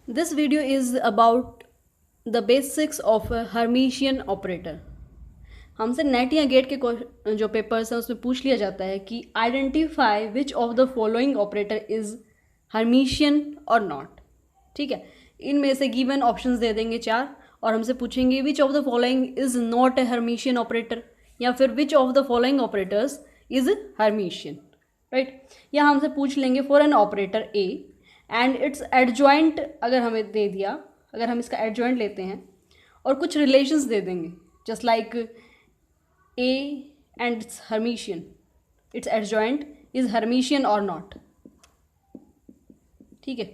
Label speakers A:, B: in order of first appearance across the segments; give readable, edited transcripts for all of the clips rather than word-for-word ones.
A: This video is about the basics of a Hermitian operator. हमसे net या gate के जो पेपर्स हैं उसमें पूछ लिया जाता है कि identify which of the following operator is Hermitian और नॉट. ठीक है, इनमें से गिवन ऑप्शंस दे देंगे 4 और हमसे पूछेंगे which of the following is not a Hermitian operator या फिर which of the following operators is Hermitian. Right, या हमसे पूछ लेंगे for an operator A and its adjoint. अगर हमें दे दिया, अगर हम इसका एडजॉइंट लेते हैं और कुछ रिलेशंस दे देंगे just like A and its Hermitian, its adjoint is Hermitian और नॉट. ठीक है,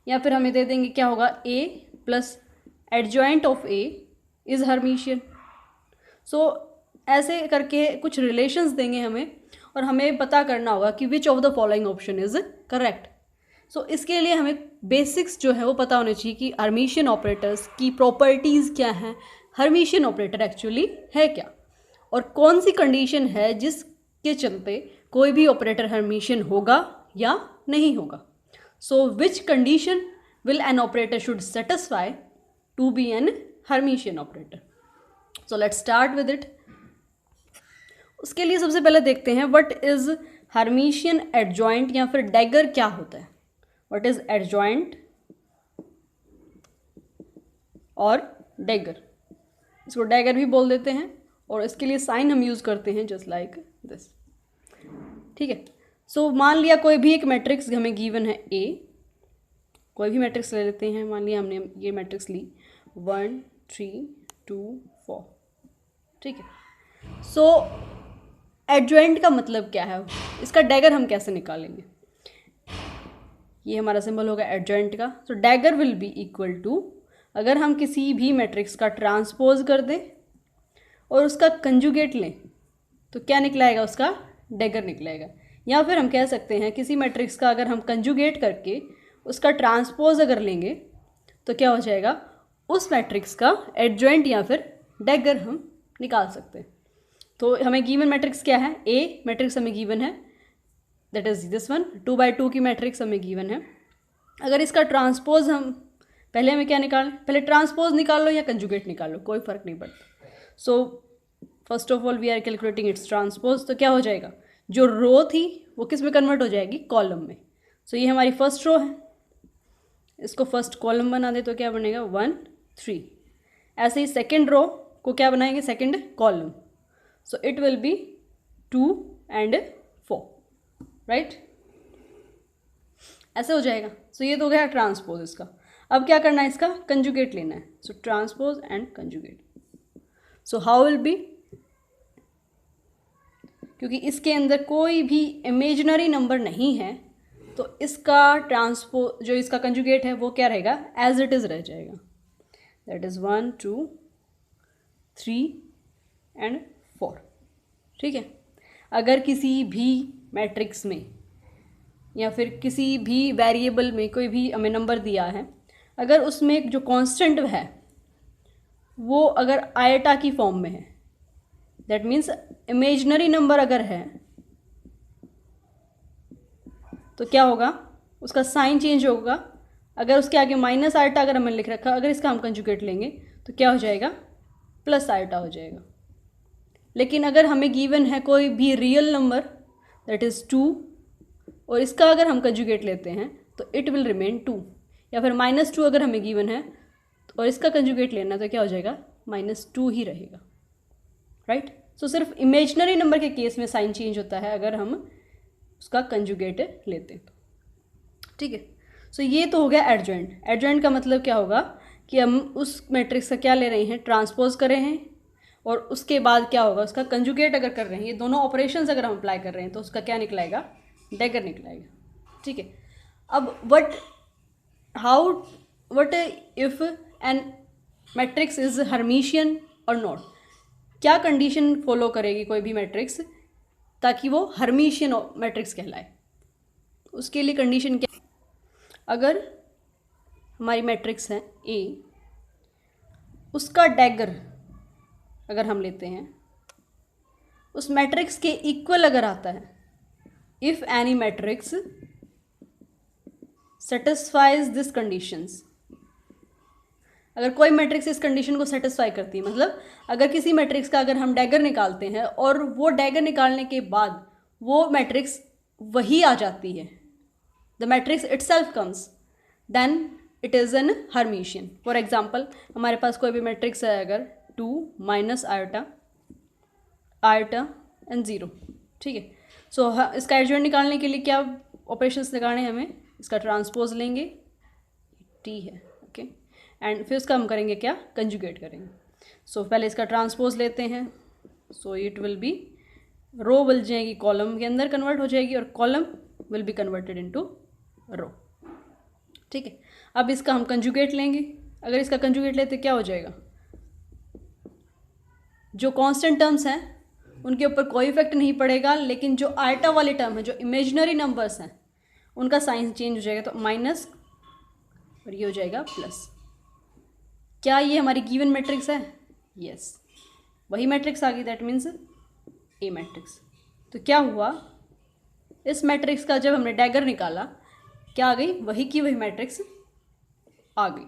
A: या फिर हमें दे देंगे क्या होगा, A plus adjoint of A is Hermitian. So ऐसे करके कुछ रिलेशंस देंगे हमें और हमें पता करना होगा कि which of the following option is correct. So इसके लिए हमें बेसिक्स जो है वो पता होने चाहिए कि हर्मीशियन ऑपरेटर्स की प्रॉपर्टीज़ क्या हैं, हर्मीशियन ऑपरेटर एक्चुअली है क्या, और कौन सी कंडीशन है जिसके चलते कोई भी ऑपरेटर हर्मीशियन होगा या नहीं होगा. So which condition will an operator should satisfy to be an Hermitian operator. So let's start with it. उसके लिए सबसे पहले देखते हैं व्हाट इज हर्मीशियन एडजॉइंट या फिर डैगर क्या होता है. व्हाट इज एडजॉइंट और डैगर, इसको डैगर भी बोल देते हैं और इसके लिए साइन हम यूज़ करते हैं जस्ट लाइक दिस. ठीक है, सो मान लिया कोई भी एक मैट्रिक्स हमें गिवन है ए, कोई भी मैट्रिक्स ले लेते हैं. मान लिया हमने ये मैट्रिक्स ली 1 3 2 4. ठीक है, सो एडजॉइंट का मतलब क्या है, इसका डैगर हम कैसे निकालेंगे. ये हमारा सिंबल होगा एडजॉइंट का. So dagger will be equal to, अगर हम किसी भी मैट्रिक्स का ट्रांसपोज कर दें और उसका कंजुगेट लें तो क्या निकलाएगा, उसका डैगर निकलेगा. या फिर हम कह सकते हैं किसी मैट्रिक्स का अगर हम कंजुगेट करके उसका ट्रांसपोज अगर लेंगे तो क्या हो जाएगा, उस मैट्रिक्स का एडजॉइंट या फिर डैगर हम निकाल सकते हैं. तो हमें गिवन मैट्रिक्स क्या है, ए मैट्रिक्स हमें गिवन है, that is this one. 2x2 की मैट्रिक्स हमें गिवन है. अगर इसका ट्रांसपोज हम पहले हमें क्या निकालें, पहले ट्रांसपोज निकाल लो या कंजुगेट निकाल लो, कोई फ़र्क नहीं पड़ता. So first of all we are calculating its transpose. तो क्या हो जाएगा, जो रो थी वो किस में कन्वर्ट हो जाएगी, कॉलम में. सो ये हमारी फर्स्ट रो है, इसको फर्स्ट कॉलम बना दे तो क्या बनेगा 1 3. ऐसे ही सेकेंड रो को क्या बनाएंगे, second column. So it will B 2 and 4. Right, ऐसे हो जाएगा. सो ये तो हो गया ट्रांसपोज इसका. अब क्या करना है, इसका कंजुगेट लेना है. So transpose and conjugate. So how will be, क्योंकि इसके अंदर कोई भी इमेजिनरी नंबर नहीं है तो इसका ट्रांसपोज जो इसका कंजुगेट है वो क्या रहेगा, एज इट इज़ रह जाएगा. That is 1 2 3 and 4. ठीक है, अगर किसी भी मैट्रिक्स में या फिर किसी भी वेरिएबल में कोई भी हमें नंबर दिया है, अगर उसमें जो कांस्टेंट है वो अगर आयटा की फॉर्म में है, दैट मीन्स इमेजिनरी नंबर अगर है तो क्या होगा, उसका साइन चेंज होगा. अगर उसके आगे माइनस आयटा अगर हमें लिख रखा, अगर इसका हम कंजुगेट लेंगे तो क्या हो जाएगा, प्लस आयटा हो जाएगा. लेकिन अगर हमें गिवन है कोई भी रियल नंबर दैट इज़ 2 और इसका अगर हम कंजुगेट लेते हैं तो इट विल रिमेन 2. या फिर -2 अगर हमें गिवन है और इसका कंजुगेट लेना तो क्या हो जाएगा, -2 ही रहेगा. राइट, सो सिर्फ इमेजिनरी नंबर के केस में साइन चेंज होता है अगर हम उसका कंजुगेट लेते हैं. ठीक है, सो ये तो हो गया एडजॉइंट. एडजॉइंट का मतलब क्या होगा कि हम उस मैट्रिक्स का क्या ले रहे हैं, ट्रांसपोज कर रहे हैं और उसके बाद क्या होगा, उसका कंजुगेट अगर कर रहे हैं, ये दोनों ऑपरेशंस अगर हम अप्लाई कर रहे हैं तो उसका क्या निकलाएगा, डैगर निकलाएगा. ठीक है, अब what if an matrix is Hermitian और नॉट, क्या कंडीशन फॉलो करेगी कोई भी मैट्रिक्स ताकि वो हर्मीशियन मैट्रिक्स कहलाए. उसके लिए कंडीशन क्या, अगर हमारी मैट्रिक्स है ए, उसका डैगर अगर हम लेते हैं उस मैट्रिक्स के इक्वल अगर आता है, if any matrix satisfies these conditions, अगर कोई मैट्रिक्स इस कंडीशन को सेटिस्फाई करती है, मतलब अगर किसी मैट्रिक्स का अगर हम डैगर निकालते हैं और वो डैगर निकालने के बाद वो मैट्रिक्स वही आ जाती है, the matrix itself comes, then it is an Hermitian. For example हमारे पास कोई भी मैट्रिक्स है अगर 2 माइनस आयोटा आयोटा एंड 0, ठीक है। सो इसका एडजॉइंट निकालने के लिए क्या ऑपरेशंस लगाने हैं हमें, इसका ट्रांसपोज लेंगे, टी है, ओके, एंड फिर उसका हम करेंगे क्या, कंजुगेट करेंगे। सो पहले इसका ट्रांसपोज लेते हैं, so it will be, row बन जाएगी कॉलम के अंदर कन्वर्ट हो जाएगी और column will be converted into row, ठीक है। अब इसका हम कंजुगेट लेंगे, अगर इसका कंजुगेट लेते क्या हो जाएगा, जो कांस्टेंट टर्म्स हैं उनके ऊपर कोई इफेक्ट नहीं पड़ेगा, लेकिन जो आयटा वाले टर्म है, जो इमेजिनरी नंबर्स हैं, उनका साइन चेंज हो जाएगा, तो माइनस और ये हो जाएगा प्लस। क्या ये हमारी गिवन मैट्रिक्स है, यस, वही मैट्रिक्स आ गई, दैट मीन्स ए मैट्रिक्स। तो क्या हुआ, इस मैट्रिक्स का जब हमने डैगर निकाला क्या आ गई, वही की वही मैट्रिक्स आ गई,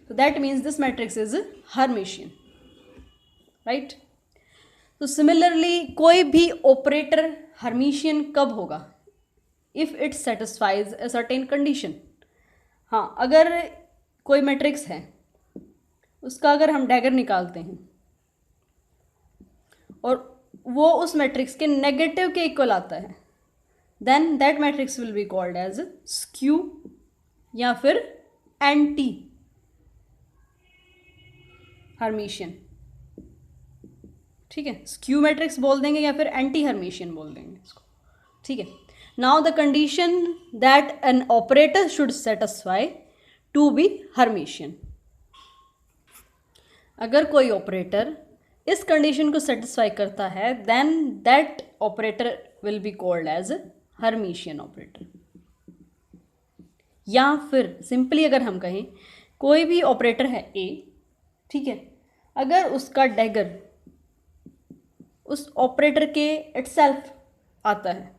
A: तो that means this matrix is Hermitian, right. तो सिमिलरली कोई भी ऑपरेटर हर्मिशियन कब होगा, if it satisfies a certain condition. हाँ, अगर कोई मैट्रिक्स है उसका अगर हम डैगर निकालते हैं और वो उस मैट्रिक्स के नेगेटिव के इक्वल आता है, then that matrix will be called as skew या फिर एंटी हर्मिशियन, ठीक है। स्क्यू मैट्रिक्स बोल देंगे या फिर एंटी हर्मिशियन बोल देंगे इसको, ठीक है। Now the condition that an operator should satisfy to be Hermitian, अगर कोई ऑपरेटर इस कंडीशन को सेटिस्फाई करता है, then that operator will be called as Hermitian operator. या फिर सिंपली अगर हम कहें कोई भी ऑपरेटर है ए, ठीक है, अगर उसका डैगर उस ऑपरेटर के इटसेल्फ आता है,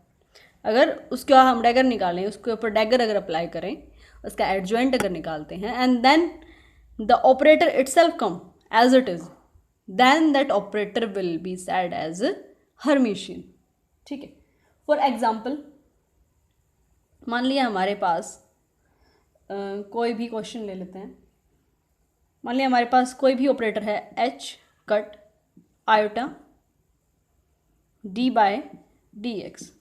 A: अगर उसका हम डैगर निकालें, उसके ऊपर डैगर अगर अप्लाई करें, उसका एडजॉइंट अगर निकालते हैं, and then the operator itself come as it is, then that operator will be said as Hermitian, ठीक है। फॉर एग्जाम्पल मान लिया हमारे पास कोई भी क्वेश्चन ले लेते हैं, मान लिया हमारे पास कोई भी ऑपरेटर है H cut iota D by D X,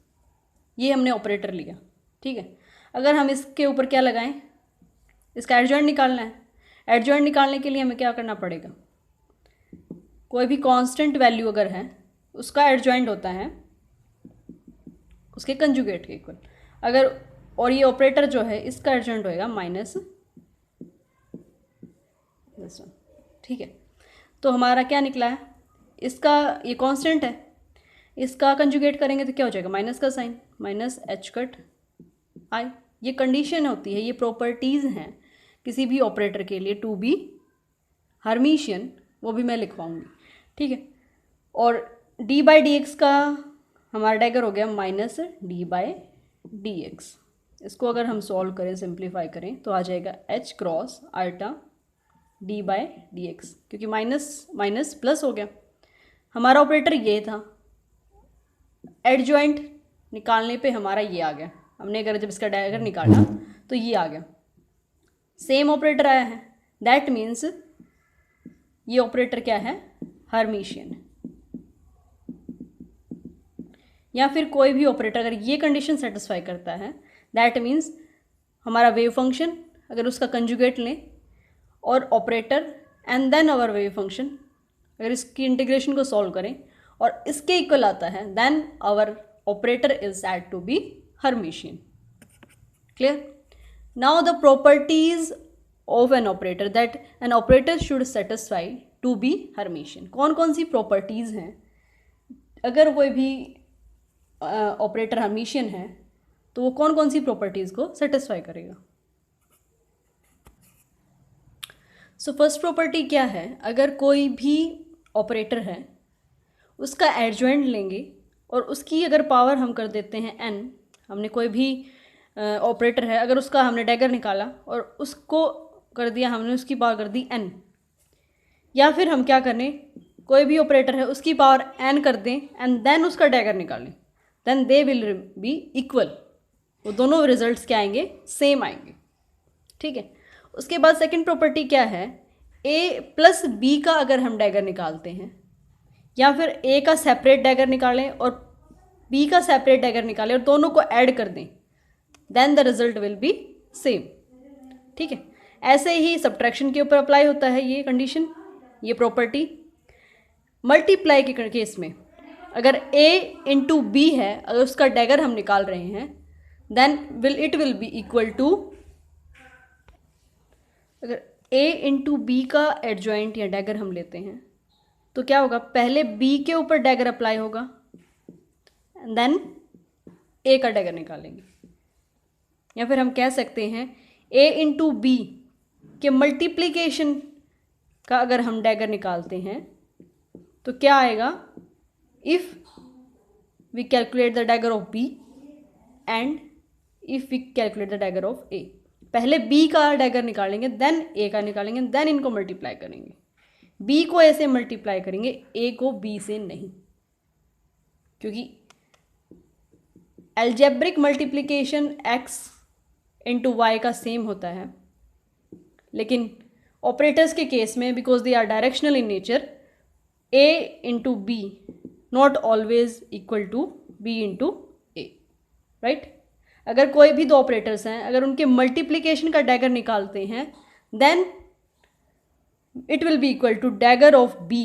A: ये हमने ऑपरेटर लिया, ठीक है। अगर हम इसके ऊपर क्या लगाएं, इसका एडजॉइंट निकालना है, एडजॉइंट निकालने के लिए हमें क्या करना पड़ेगा, कोई भी कांस्टेंट वैल्यू अगर है उसका एडजॉइंट होता है उसके कंजुगेट के इक्वल, अगर, और ये ऑपरेटर जो है इसका एडजॉइंट होएगा माइनस दिस वन, ठीक है। तो हमारा क्या निकला है, इसका ये कांस्टेंट है, इसका कंजुगेट करेंगे तो क्या हो जाएगा, माइनस का साइन, माइनस एच कट आई। ये कंडीशन होती है, ये प्रॉपर्टीज़ हैं किसी भी ऑपरेटर के लिए टू बी हर्मिशियन, वो भी मैं लिखवाऊंगी, ठीक है। और डी बाई डी एक्स का हमारा डैगर हो गया minus D by d x, इसको अगर हम सॉल्व करें, सिंप्लीफाई करें, तो आ जाएगा H cross ultra D by d x, क्योंकि माइनस माइनस प्लस हो गया। हमारा ऑपरेटर ये था, एडजॉइंट निकालने पे हमारा ये आ गया, हमने अगर जब इसका डैगर निकाला तो ये आ गया, सेम ऑपरेटर आया है, दैट मीन्स ये ऑपरेटर क्या है, हर्मिशियन। या फिर कोई भी ऑपरेटर अगर ये कंडीशन सेटिस्फाई करता है, दैट मीन्स हमारा वेव फंक्शन अगर उसका कंजुगेट लें और operator and then our wave function, अगर इसकी इंटीग्रेशन को सॉल्व करें और इसके इक्वल आता है, then our operator is said to be Hermitian. Clear? Now the properties of an operator that an operator should satisfy to be Hermitian. कौन कौन सी प्रॉपर्टीज़ हैं, अगर कोई भी ऑपरेटर हर्मिशियन है तो वो कौन कौन सी प्रॉपर्टीज़ को सेटिस्फाई करेगा। सो फर्स्ट प्रॉपर्टी क्या है, अगर कोई भी ऑपरेटर है उसका एडजॉइंट लेंगे और उसकी अगर पावर हम कर देते हैं n, हमने कोई भी ऑपरेटर है अगर उसका हमने डैगर निकाला और उसको कर दिया हमने, उसकी पावर कर दी n, या फिर हम क्या करें, कोई भी ऑपरेटर है उसकी पावर n कर दें एंड देन उसका डैगर निकालें, then they will be equal, वो दोनों रिजल्ट्स क्या आएंगे, सेम आएंगे। ठीक है। उसके बाद सेकंड प्रॉपर्टी क्या है, a प्लस b का अगर हम डैगर निकालते हैं या फिर a का सेपरेट डैगर निकालें और b का सेपरेट डैगर निकालें और दोनों को ऐड कर दें, then the result will be same. ठीक है। ऐसे ही सब्ट्रैक्शन के ऊपर अप्लाई होता है ये कंडीशन, ये प्रॉपर्टी। मल्टीप्लाई के केस में अगर a इंटू बी है, अगर उसका डैगर हम निकाल रहे हैं, then it will be equal to, अगर a इंटू बी का एडजॉइंट या डैगर हम लेते हैं तो क्या होगा, पहले b के ऊपर डैगर अप्लाई होगा देन a का डैगर निकालेंगे, या फिर हम कह सकते हैं a इंटू बी के मल्टीप्लीकेशन का अगर हम डैगर निकालते हैं तो क्या आएगा, if we calculate the dagger of b and if we calculate the dagger of a, पहले b का डैगर निकालेंगे देन a का निकालेंगे देन इनको मल्टीप्लाई करेंगे, b को a से मल्टीप्लाई करेंगे, a को b से नहीं, क्योंकि algebraic multiplication x into Y का सेम होता है, लेकिन ऑपरेटर्स के केस में because they are directional in nature, a into B not always equal to b into A, right. अगर कोई भी दो ऑपरेटर्स हैं, अगर उनके मल्टीप्लिकेशन का डैगर निकालते हैं then it will be equal to dagger of b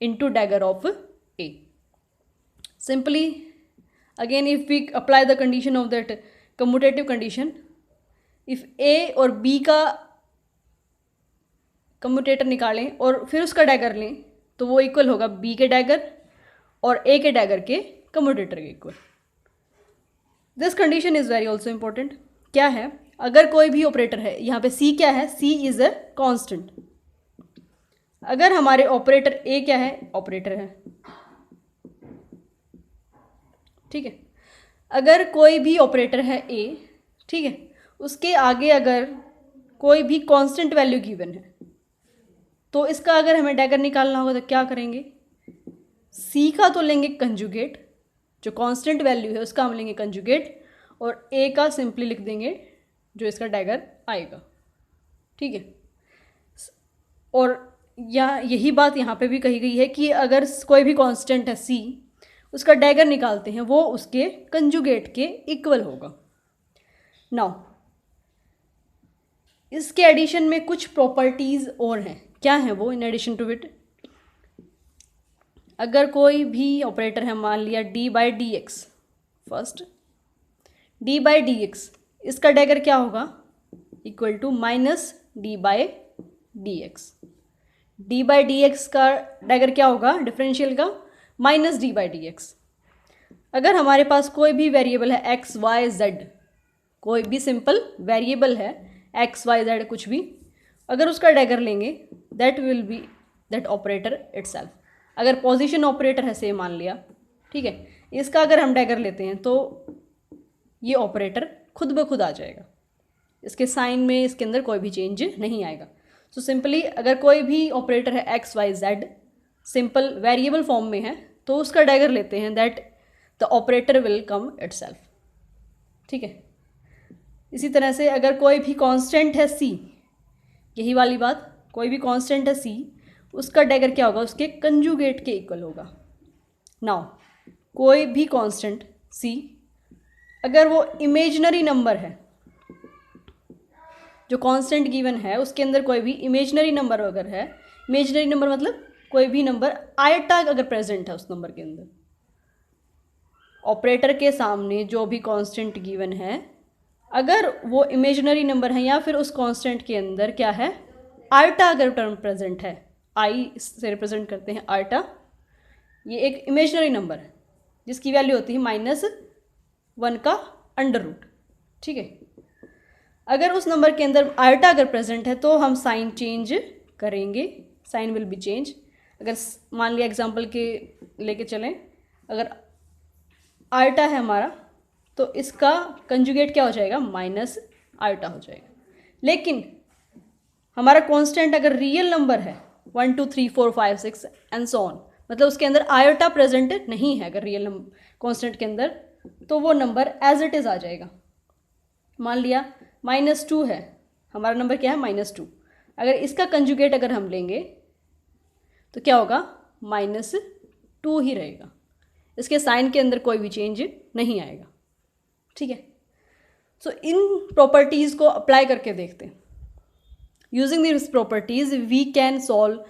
A: into dagger of a। Simply again if we apply the condition of that commutative condition, if a और b का कम्यूटेटर निकालें और फिर उसका डैगर लें तो वो इक्वल होगा b के डैगर और a के डैगर के कम्यूटेटर के equal. This condition is very also important. क्या है, अगर कोई भी ऑपरेटर है, यहाँ पे c क्या है, c इज़ अ कांस्टेंट, अगर हमारे ऑपरेटर a क्या है, ऑपरेटर है, ठीक है। अगर कोई भी ऑपरेटर है a, ठीक है, उसके आगे अगर कोई भी कांस्टेंट वैल्यू गिवन है तो इसका अगर हमें डैगर निकालना होगा तो क्या करेंगे, c का तो लेंगे कंजुगेट, जो कांस्टेंट वैल्यू है उसका हम लेंगे कंजुगेट, और a का सिंपली लिख देंगे जो इसका डैगर आएगा। ठीक है। और यही बात यहाँ पे भी कही गई है कि अगर कोई भी कांस्टेंट है c, उसका डैगर निकालते हैं वो उसके कंजुगेट के इक्वल होगा। नाउ इसके एडिशन में कुछ प्रॉपर्टीज़ और हैं, क्या है वो, इन एडिशन टू इट, अगर कोई भी ऑपरेटर है, मान लिया d by d x, first d by d x, इसका डैगर क्या होगा, equal to minus d by d x. d by d x का डैगर क्या होगा, डिफरेंशियल का, minus d by d x. अगर हमारे पास कोई भी वेरिएबल है x y z, कोई भी सिंपल वेरिएबल है x y z कुछ भी, अगर उसका डैगर लेंगे that will be that operator itself. अगर पोजीशन ऑपरेटर है से मान लिया, ठीक है, इसका अगर हम डैगर लेते हैं तो ये ऑपरेटर खुद ब खुद आ जाएगा, इसके साइन में इसके अंदर कोई भी चेंज नहीं आएगा। सो सिंपली अगर कोई भी ऑपरेटर है x y z simple variable form में है तो उसका डैगर लेते हैं that the operator will come itself. ठीक है। इसी तरह से अगर कोई भी कांस्टेंट है c, यही वाली बात, कोई भी कांस्टेंट है c, उसका डैगर क्या होगा, उसके कंजुगेट के इक्वल होगा। नाउ कोई भी कांस्टेंट c अगर वो इमेजिनरी नंबर है, जो कांस्टेंट गिवन है उसके अंदर कोई भी इमेजिनरी नंबर अगर है, इमेजिनरी नंबर मतलब कोई भी नंबर आयटा अगर प्रेजेंट है उस नंबर के अंदर, ऑपरेटर के सामने जो भी कांस्टेंट गिवन है अगर वो इमेजिनरी नंबर है या फिर उस कांस्टेंट के अंदर क्या है, आयटा अगर टर्म प्रेजेंट है, आई से रिप्रेजेंट करते हैं आयटा, ये एक इमेजिनरी नंबर है जिसकी वैल्यू होती है -1 का अंडर रूट। ठीक है। अगर उस नंबर के अंदर आयटा अगर प्रेजेंट है तो हम साइन चेंज करेंगे, साइन विल बी चेंज। अगर मान लिया एग्जांपल के लेके चलें, अगर आयटा है हमारा तो इसका कंजुगेट क्या हो जाएगा, माइनस आयटा हो जाएगा। लेकिन हमारा कांस्टेंट अगर रियल नंबर है 1 2 3 4 5 6 एंड सो ऑन, मतलब उसके अंदर आयोटा प्रेजेंट नहीं है अगर रियल नंबर कांस्टेंट के अंदर, तो वो नंबर एज इट इज़ आ जाएगा। मान लिया -2 है, हमारा नंबर क्या है -2, अगर इसका कंजुगेट अगर हम लेंगे तो क्या होगा, -2 ही रहेगा, इसके साइन के अंदर कोई भी चेंज नहीं आएगा। ठीक है, सो इन प्रॉपर्टीज़ को अप्लाई करके देखते हैं। Using this properties we can solve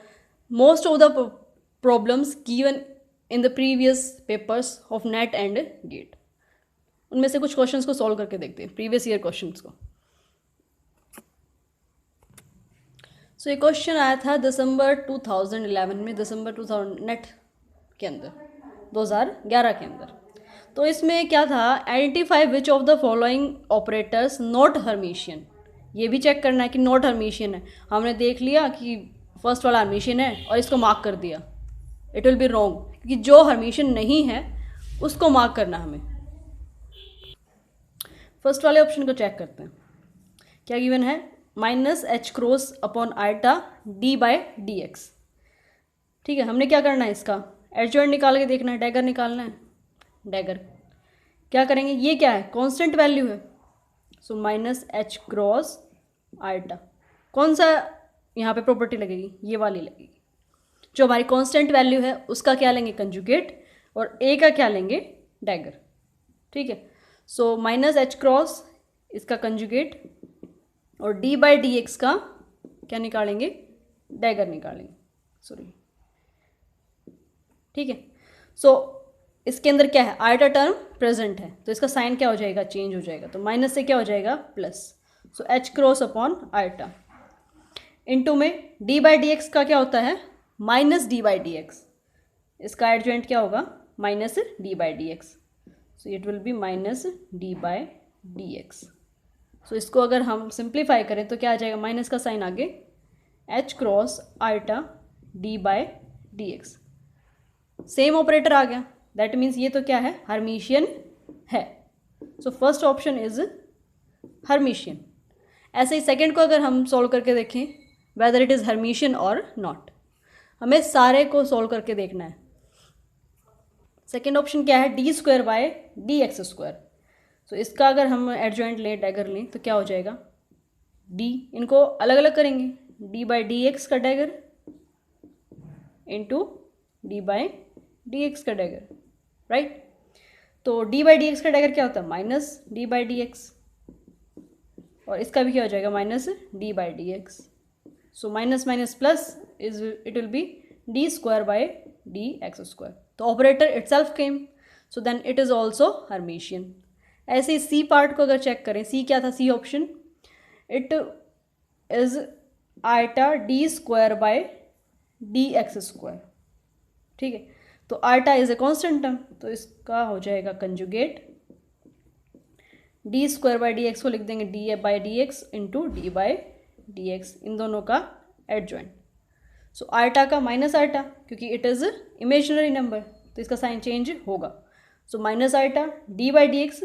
A: most of the problems given in the previous papers of NET and GATE. उनमें से कुछ क्वेश्चंस को सॉल्व करके देखते हैं, प्रीवियस ईयर क्वेश्चंस को। सो ये क्वेश्चन आया था दिसंबर 2011 में, दिसंबर 2000 नेट के अंदर 2011 के अंदर। तो इसमें क्या था, identify which of the following operators not Hermitian. ये भी चेक करना है कि नॉट हर्मिशियन है। हमने देख लिया कि फर्स्ट वाला हर्मिशियन है और इसको मार्क कर दिया, इट विल बी रॉन्ग, क्योंकि जो हर्मिशियन नहीं है उसको मार्क करना हमें। फर्स्ट वाले ऑप्शन को चेक करते हैं, क्या गिवन है, -h cross upon iota d/dx। ठीक है, हमने क्या करना है, इसका एडजॉइंट निकाल के देखना है, डैगर निकालना है। डैगर क्या करेंगे, ये क्या है, कांस्टेंट वैल्यू है, सो -h क्रॉस आइटा। कौन सा यहाँ पे प्रॉपर्टी लगेगी, ये वाली लगेगी। जो हमारी कांस्टेंट वैल्यू है उसका क्या लेंगे, कंजुगेट, और a का क्या लेंगे, डैगर। ठीक है, सो -h क्रॉस इसका कंजुगेट और d/dx का क्या निकालेंगे, डैगर निकालेंगे, सॉरी। ठीक है, सो इसके अंदर क्या है, आइटा टर्म प्रेजेंट है, तो इसका साइन क्या हो जाएगा, चेंज हो जाएगा, तो माइनस से क्या हो जाएगा, plus. So h cross upon eta into में d/dx का क्या होता है, -d/dx। इसका एडजॉइंट क्या होगा, -d/dx, so it will B -d/dx। सो इसको अगर हम सिंप्लीफाई करें तो क्या आ जाएगा, माइनस का साइन आगे, h cross iota d/dx। Same operator आ गया, दैट मीन्स ये तो क्या है, हर्मिशियन है। So first option is Hermitian. ऐसे ही सेकंड को अगर हम सॉल्व करके देखें, वेदर इट इज़ हर्मिशियन और नॉट, हमें सारे को सॉल्व करके देखना है। सेकेंड ऑप्शन क्या है, d²/dx²। सो इसका अगर हम एडजॉइंट लें, डैगर लें, तो क्या हो जाएगा, d, इनको अलग अलग करेंगे, d/dx का डैगर इंटू d/dx का डैगर, राइट। तो d/dx का डैगर क्या होता है, -d/dx, और इसका भी क्या हो जाएगा, -d/dx। So minus minus plus is it will be d²/dx²। तो operator itself came, so then it is also hermitian. ऐसे ही सी पार्ट को अगर चेक करें, सी क्या था, C option, it is eta d²/dx²। ठीक है, तो eta is a constant term, तो इसका हो जाएगा कंजुगेट, d²/dx को लिख देंगे d/dx इंटू d/dx, इन दोनों का एडजॉइंट। सो आइटा का माइनस आइटा, क्योंकि इट इज़ इमेजिनरी नंबर, तो इसका साइन चेंज होगा। So minus iota d/dx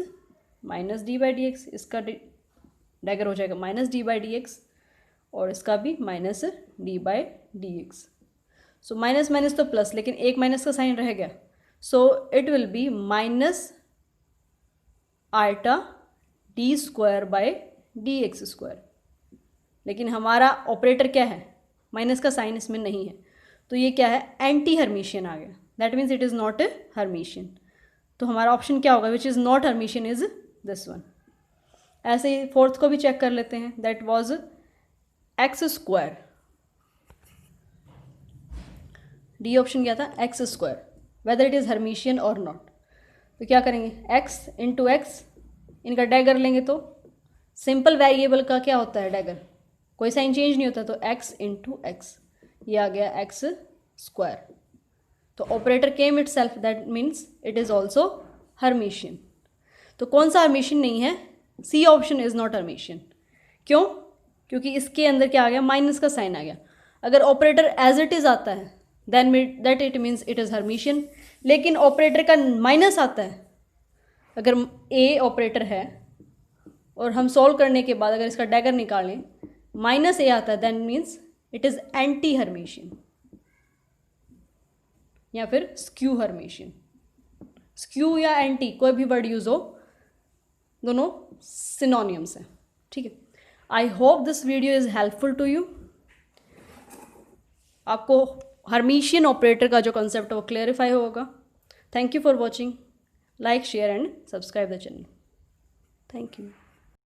A: -d/dx, इसका डैगर हो जाएगा -d/dx, और इसका भी -d/dx। सो माइनस माइनस तो प्लस, लेकिन एक माइनस का साइन रह गया, so it will be -eta d²/dx²। लेकिन हमारा ऑपरेटर क्या है, माइनस का साइन इसमें नहीं है, तो ये क्या है, एंटी हर्मिशियन आ गया, that means it is not a Hermitian. तो हमारा ऑप्शन क्या होगा, which is not Hermitian is this one. ऐसे ही फोर्थ को भी चेक कर लेते हैं, that was x²। D option क्या था, x², weather it is Hermitian और नॉट। तो क्या करेंगे, x इंटू एक्स, इनका डैगर लेंगे, तो सिंपल वेरिएबल का क्या होता है, डैगर, कोई साइन चेंज नहीं होता, तो x इंटू एक्स, ये आ गया x²। तो operator came itself, that means it is also hermitian. तो कौन सा हर्मिशियन नहीं है, C option is not hermitian. क्यों, क्योंकि इसके अंदर क्या आ गया, माइनस का साइन आ गया। अगर ऑपरेटर एज इट इज़ आता है then that it means it is hermitian, लेकिन ऑपरेटर का माइनस आता है, अगर ए ऑपरेटर है और हम सॉल्व करने के बाद अगर इसका डैगर निकालें, माइनस ए आता है then means it is anti Hermitian या फिर स्क्यू हर्मेशियन। स्क्यू या एंटी कोई भी वर्ड यूज हो, दोनों सिनोनियम्स हैं, ठीक है। I hope this video is helpful to you. आपको हर्मेशियन ऑपरेटर का जो कंसेप्ट है वो क्लेरिफाई होगा। Thank you for watching. Like share and subscribe the channel. Thank you.